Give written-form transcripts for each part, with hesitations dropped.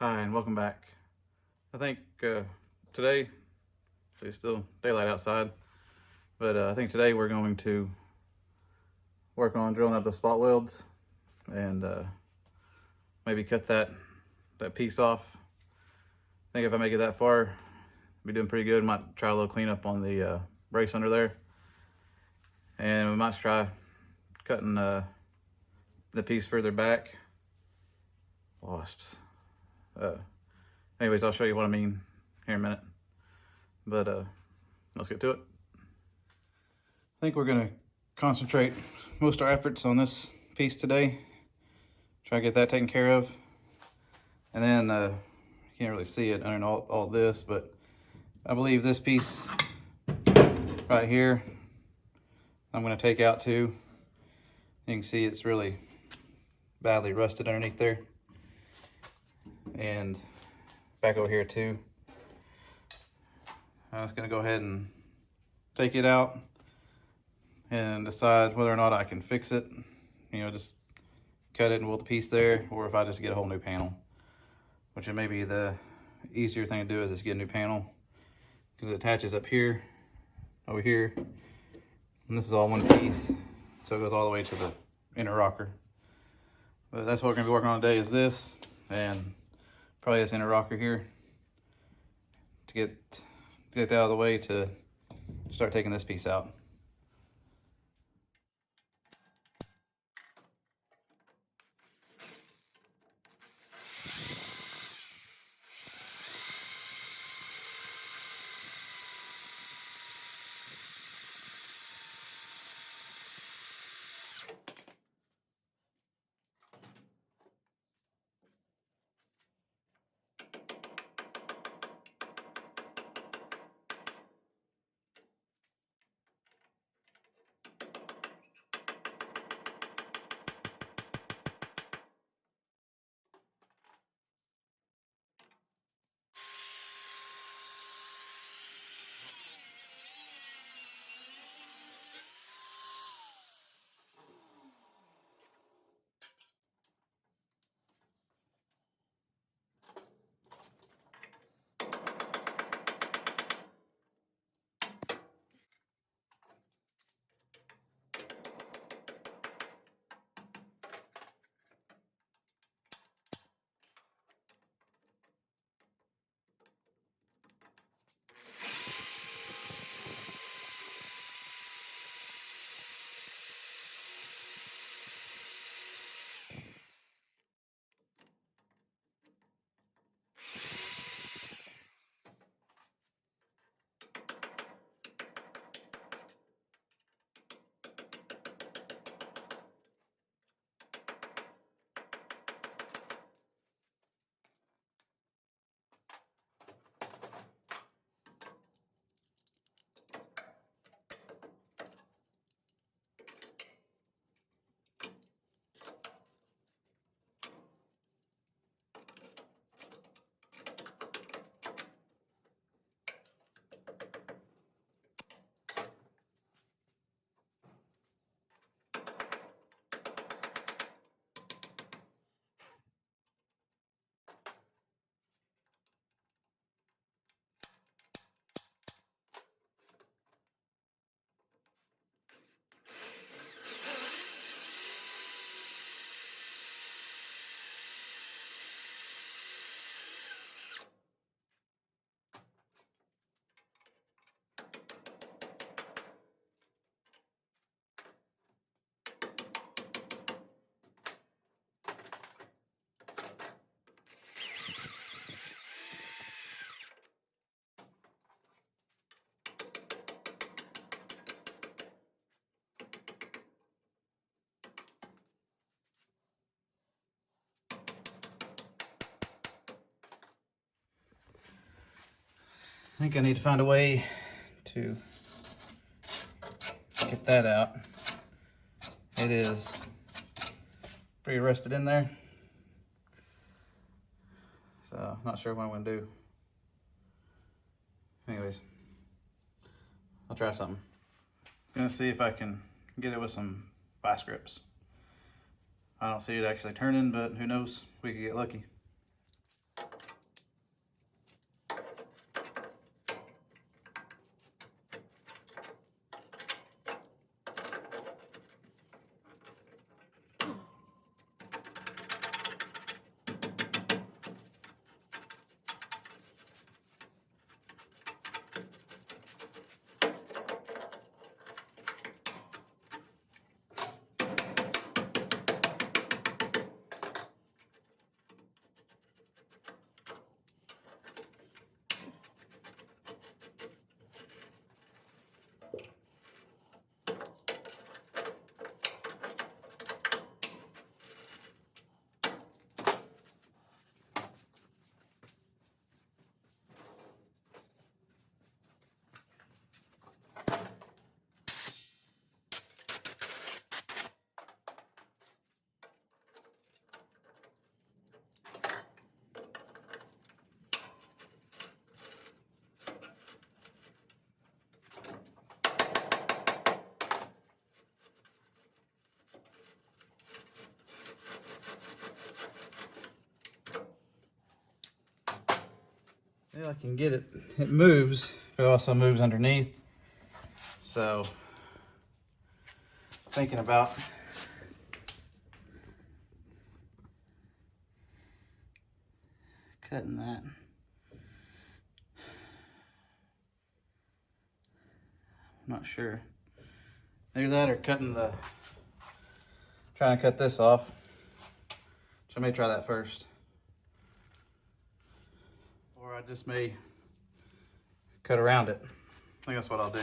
Hi, and welcome back. I think today, so it's still daylight outside, but I think today we're going to work on drilling out the spot welds and maybe cut that piece off. I think if I make it that far, I'll be doing pretty good. Might try a little cleanup on the brace under there, and we might try cutting the piece further back. Wasps. Anyways, I'll show you what I mean here in a minute. But let's get to it. I think we're gonna concentrate most of our efforts on this piece today. Try to get that taken care of. And then you can't really see it under all this, but I believe this piece right here I'm gonna take out too. You can see it's really badly rusted underneath there. And back over here too. I'm just gonna go ahead and take it out and decide whether or not I can fix it. You know, just cut it and weld the piece there, or if I just get a whole new panel, which it may be the easier thing to do is just get a new panel, because it attaches up here, over here, and this is all one piece, so it goes all the way to the inner rocker. But that's what we're gonna be working on today, is this, and probably this inner rocker here, to get that out of the way to start taking this piece out. I think I need to find a way to get that out. It is pretty rusted in there, so I'm not sure what I'm going to do. Anyways, I'll try something. I'm going to see if I can get it with some vice grips. I don't see it actually turning, but who knows, we could get lucky. Yeah, I can get it. It moves. It also moves underneath. So, thinking about cutting that. I'm not sure. Either that or trying to cut this off. So I may try that first. Or I just may cut around it. I think that's what I'll do.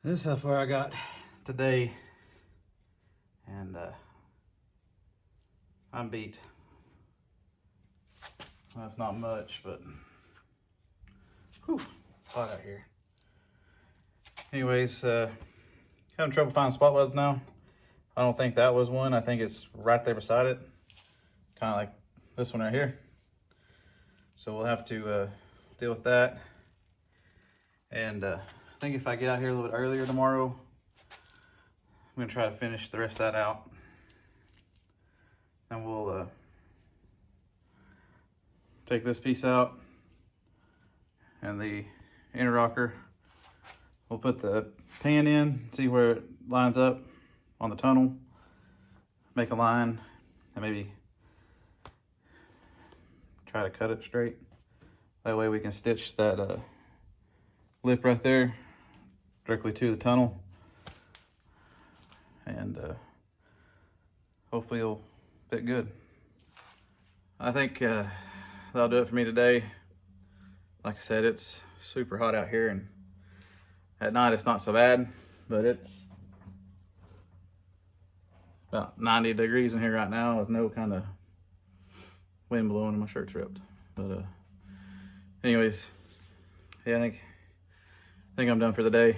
This is how far I got today, and I'm beat. Well, that's not much, but whew, it's hot out here. Anyways, having trouble finding spot welds now. I don't think that was one. I think it's right there beside it, kind of like this one right here. So we'll have to deal with that. And I think if I get out here a little bit earlier tomorrow, I'm gonna try to finish the rest of that out. And we'll take this piece out and the inner rocker. We'll put the pan in, see where it lines up on the tunnel, make a line, and maybe try to cut it straight. That way we can stitch that lip right there, directly to the tunnel. And hopefully it'll fit good. I think that'll do it for me today. Like I said, it's super hot out here, and at night it's not so bad, but it's about 90 degrees in here right now with no kind of wind blowing and my shirt's ripped. But anyways, yeah, I think I'm done for the day.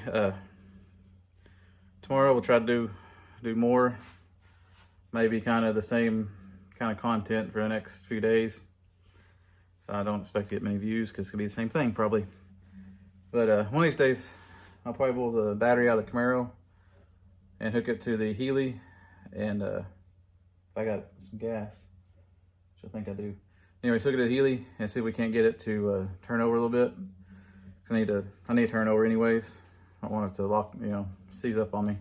Tomorrow we'll try to do more, maybe kind of the same kind of content for the next few days. So I don't expect to get many views because it's gonna be the same thing probably. But one of these days, I'll probably pull the battery out of the Camaro and hook it to the Healy, and if I got some gas, which I think I do. Anyways, hook it to the Healy and see if we can't get it to turn over a little bit. Cause I need to turn over anyways. I don't want it to lock, seize up on me.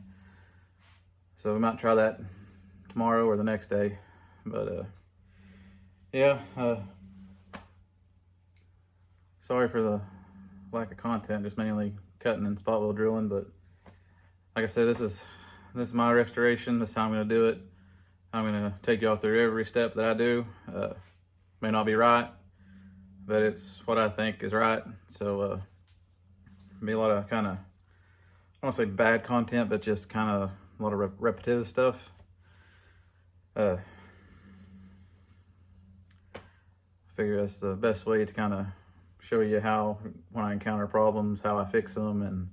So we might try that tomorrow or the next day. But yeah, sorry for the lack of content, just mainly cutting and spot weld drilling. But like I said, this is my restoration. This is how I'm gonna do it. I'm gonna take y'all through every step that I do. May not be right, but it's what I think is right. So be a lot of kind of, I don't want to say bad content, but just kind of a lot of repetitive stuff. I figure that's the best way to kind of show you how, when I encounter problems, how I fix them, and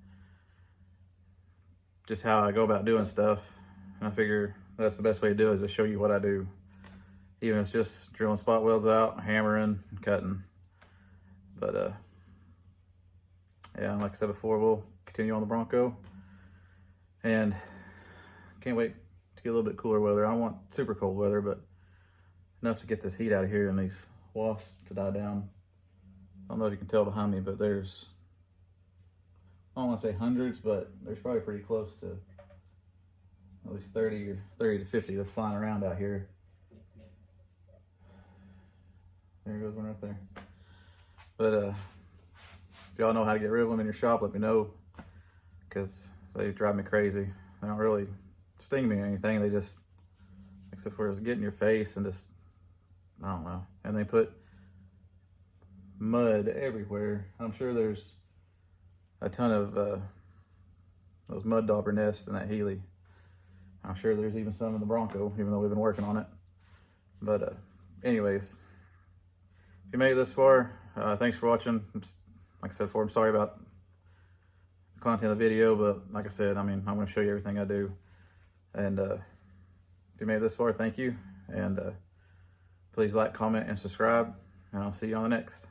just how I go about doing stuff. And I figure that's the best way to do it, is to show you what I do. Even if it's just drilling spot welds out, hammering, and cutting. But yeah, like I said before, we'll continue on the Bronco. And can't wait to get a little bit cooler weather. I don't want super cold weather, but enough to get this heat out of here and these wasps to die down. I don't know if you can tell behind me, but there's, I don't want to say hundreds, but there's probably pretty close to at least 30 to 50 that's flying around out here. There goes one right there. But if y'all know how to get rid of them in your shop, let me know, because they drive me crazy. They don't really sting me or anything. They just, except for just get in your face and just, I don't know. And they put mud everywhere. I'm sure there's a ton of those mud dauber nests in that Healy. I'm sure there's even some in the Bronco, even though we've been working on it. But anyways, if you made it this far, thanks for watching. Like I said before, I'm sorry about the content of the video, but like I said, I'm going to show you everything I do. And if you made it this far, thank you. And please like, comment, and subscribe. And I'll see you on the next.